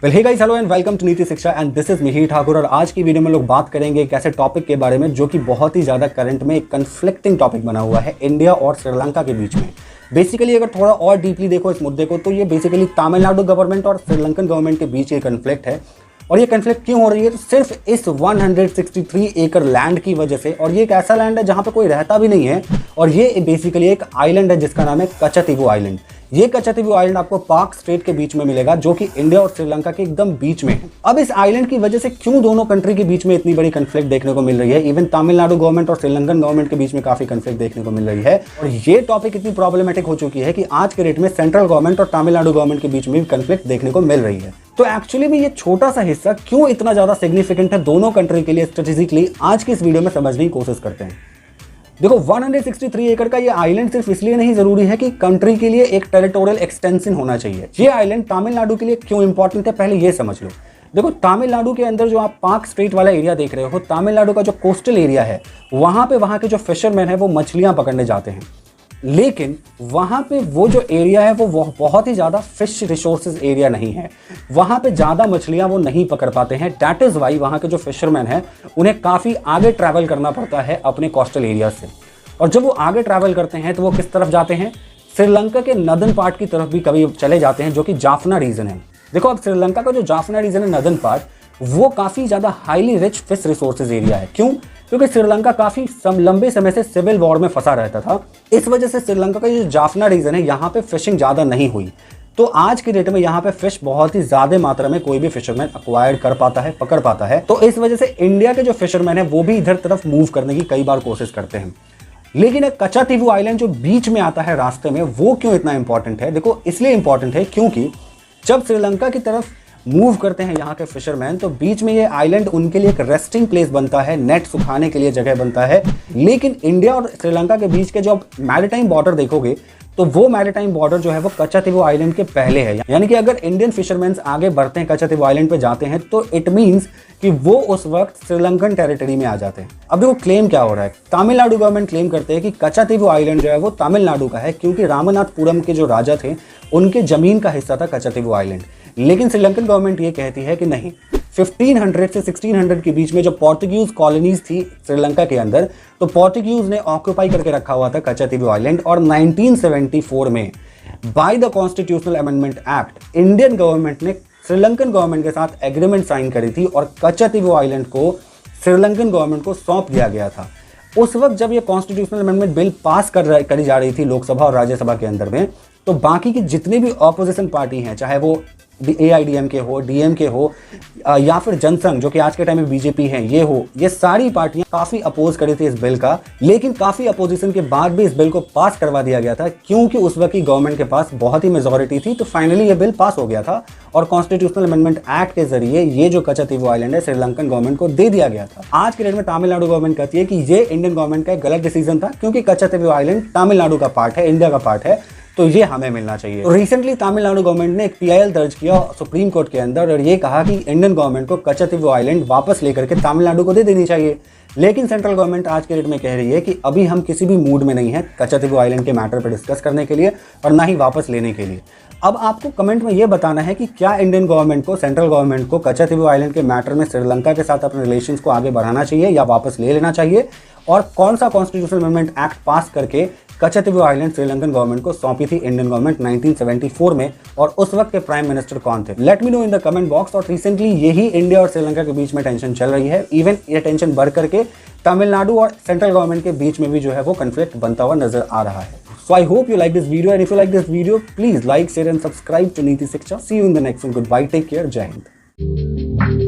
Well hey guys, hello and welcome to Niti Shiksha and this is Mihir Thakur. और आज की video में लोग बात करेंगे एक ऐसे टॉपिक के बारे में जो कि बहुत ही ज़्यादा करंट में एक कन्फ्लिक्टिंग टॉपिक बना हुआ है इंडिया और श्रीलंका के बीच में। बेसिकली अगर थोड़ा और डीपली देखो इस मुद्दे को तो ये बेसिकली तमिलनाडु गवर्नमेंट और श्रीलंकन गवर्नमेंट के बीच ये कन्फ्लिक्ट है। और ये कन्फ्लिक्ट क्यों हो रही है? तो सिर्फ इस 163 एकड़ लैंड की वजह से। और ये एक ऐसा लैंड है जहाँ पे कोई रहता भी नहीं है और ये बेसिकली एक आइलैंड है जिसका नाम है कच्चातीवू आइलैंड। ये कच्चातीवू आइलैंड आपको पाक स्ट्रेट के बीच में मिलेगा जो कि इंडिया और श्रीलंका के एकदम बीच में है। अब इस आइलैंड की वजह से क्यों दोनों कंट्री के बीच में इतनी बड़ी कन्फ्लिक्ट देखने को मिल रही है? इवन तमिलनाडु गवर्नमेंट और श्रीलंकन गवर्नमेंट के बीच में काफी कन्फ्लिक्ट देखने को मिल रही है। और ये टॉपिक इतनी प्रॉब्लमेटिक हो चुकी है कि आज के डेट में सेंट्रल गवर्नमेंट और तमिलनाडु गवर्नमेंट के बीच में भी कन्फ्लिक्ट देखने को मिल रही है। तो एक्चुअली में ये छोटा सा हिस्सा क्यों इतना ज्यादा सिग्निफिकेंट है दोनों कंट्री के लिए स्ट्रेटेजिकली, आज की इस वीडियो में समझने की कोशिश करते हैं। देखो 163 एकड़ का ये आइलैंड सिर्फ इसलिए नहीं जरूरी है कि कंट्री के लिए एक टेरिटोरियल एक्सटेंशन होना चाहिए। ये आइलैंड तमिलनाडु के लिए क्यों इंपॉर्टेंट है पहले ये समझ लो। देखो तमिलनाडु के अंदर जो आप पाक स्ट्रेट वाला एरिया देख रहे हो, तमिलनाडु का जो कोस्टल एरिया है वहां के जो फिशरमैन है वो मछलियां पकड़ने जाते हैं। लेकिन वहां पे वो जो एरिया है वो बहुत ही ज्यादा फिश रिसोर्सेज एरिया नहीं है। वहां पे ज्यादा मछलियां वो नहीं पकड़ पाते हैं। दैट इज वाई वहां के जो फिशरमैन है उन्हें काफी आगे ट्रैवल करना पड़ता है अपने कोस्टल एरिया से। और जब वो आगे ट्रैवल करते हैं तो वो किस तरफ जाते हैं? श्रीलंका के नदन पार्ट की तरफ भी कभी चले जाते हैं जो कि जाफना रीजन है। देखो अब श्रीलंका का जो जाफना रीजन है, नदन पार्ट, वो काफी ज्यादा highly rich fish resources area है। क्यों? क्योंकि श्रीलंका काफी लंबे समय से सिविल वॉर में फंसा रहता था। इस वजह से श्रीलंका का जो जाफना रीजन है यहाँ पे फिशिंग ज्यादा नहीं हुई। तो आज की डेट में यहाँ पे फिश बहुत ही ज्यादा मात्रा में कोई भी फिशरमैन अक्वायर कर पाता है, पकड़ पाता है। तो इस वजह से इंडिया के जो फिशरमैन है वो भी इधर तरफ मूव करने की कई बार कोशिश करते हैं। लेकिन एक कच्चातीवू आइलैंड जो बीच में आता है रास्ते में, वो क्यों इतना इंपॉर्टेंट है? देखो इसलिए इंपॉर्टेंट है क्योंकि जब श्रीलंका की तरफ मूव करते हैं यहाँ के फिशरमैन तो बीच में ये आइलैंड उनके लिए एक रेस्टिंग प्लेस बनता है, नेट सुखाने के लिए जगह बनता है। लेकिन इंडिया और श्रीलंका के बीच के जो आप मैरीटाइम बॉर्डर देखोगे तो वो मैरीटाइम बॉर्डर जो है वो कच्चातीवू आइलैंड के पहले है। यानी कि अगर इंडियन फिशरमैन आगे बढ़ते हैं, कच्चातीवू आइलैंड पे जाते हैं, तो इट मींस कि वो उस वक्त श्रीलंकन टेरिटरी में आ जाते हैं। अब देखो क्लेम क्या हो रहा है। तमिलनाडु गवर्नमेंट क्लेम करते हैं कि कच्चातीवू आइलैंड जो है वो तमिलनाडु का है क्योंकि रामनाथपुरम के जो राजा थे उनके जमीन का हिस्सा था कच्चातीवू आइलैंड। लेकिन श्रीलंकन गवर्नमेंट ये कहती है कि नहीं, 1500 से 1600 के बीच में जो पोर्तुगीज कॉलोनीज थी श्रीलंका के अंदर, तो पोर्तुगीज ने ऑक्यूपाई करके रखा हुआ था कच्चातीवू आइलैंड। और 1974 में by the constitutional amendment act Indian government ने श्रीलंकन गवर्नमेंट के साथ एग्रीमेंट साइन करी थी और कच्चातीवू आइलैंड को श्रीलंकन गवर्नमेंट को सौंप दिया गया था। उस वक्त जब ये कॉन्स्टिट्यूशनल अमेंडमेंट बिल पास करी जा रही थी लोकसभा और राज्यसभा के अंदर में, तो बाकी की जितने भी ऑपोजिशन पार्टी हैं, चाहे वो AIDMK हो, DMK हो या फिर जनसंघ जो कि आज के टाइम में बीजेपी है, ये सारी पार्टियां काफी अपोज करी थी इस बिल का। लेकिन काफी अपोजिशन के बाद भी इस बिल को पास करवा दिया गया था क्योंकि उस वक्त की गवर्नमेंट के पास बहुत ही मेजॉरिटी थी। तो फाइनली ये बिल पास हो गया था और कॉन्स्टिट्यूशनल अमेंडमेंट एक्ट के जरिए ये जो कच्चातीवू आइलैंड है श्रीलंकन गवर्नमेंट को दे दिया गया था। आज के डेट में तमिलनाडु गवर्नमेंट कहती है कि ये इंडियन गवर्नमेंट का एक गलत डिसीजन था क्योंकि कच्चातीवू आइलैंड तमिलनाडु का पार्ट है, इंडिया का पार्ट है, तो ये हमें मिलना चाहिए। तो रिसेंटली तमिलनाडु गवर्नमेंट ने एक PIL दर्ज किया सुप्रीम कोर्ट के अंदर और ये कहा कि इंडियन गवर्नमेंट को कच्चातीवू आइलैंड वापस लेकर के तमिलनाडु को दे देनी चाहिए। लेकिन सेंट्रल गवर्नमेंट आज के डेट में कह रही है कि अभी हम किसी भी मूड में नहीं है कच्चातीवू आइलैंड के मैटर पर डिस्कस करने के लिए और ना ही वापस लेने के लिए। अब आपको कमेंट में ये बताना है कि क्या इंडियन गवर्नमेंट को, सेंट्रल गवर्नमेंट को कच्चातीवू आइलैंड के मैटर में श्रीलंका के साथ अपने रिलेशंस को आगे बढ़ाना चाहिए या वापस ले लेना चाहिए, और कौन सा कॉन्स्टिट्यूशनल अमेंडमेंट एक्ट पास करके कच्चातीवू आइलैंड श्रीलंकन गवर्नमेंट को सौंपी थी इंडियन गवर्नमेंट 1974 में, और उस वक्त के प्राइम मिनिस्टर कौन थे? Let me know in the comment box. और रिसेंटली यही इंडिया और श्रीलंका के बीच में टेंशन चल रही है। इवन ये टेंशन बढ़ करके तमिलनाडु और सेंट्रल गवर्नमेंट के बीच में भी जो है वो कन्फ्लिक्ट बनता हुआ नजर आ रहा है। So I hope you like this video, and if you like this video, please like, share and subscribe to Niti Shiksha. See you in the next one. Goodbye. Take care. Jai Hind.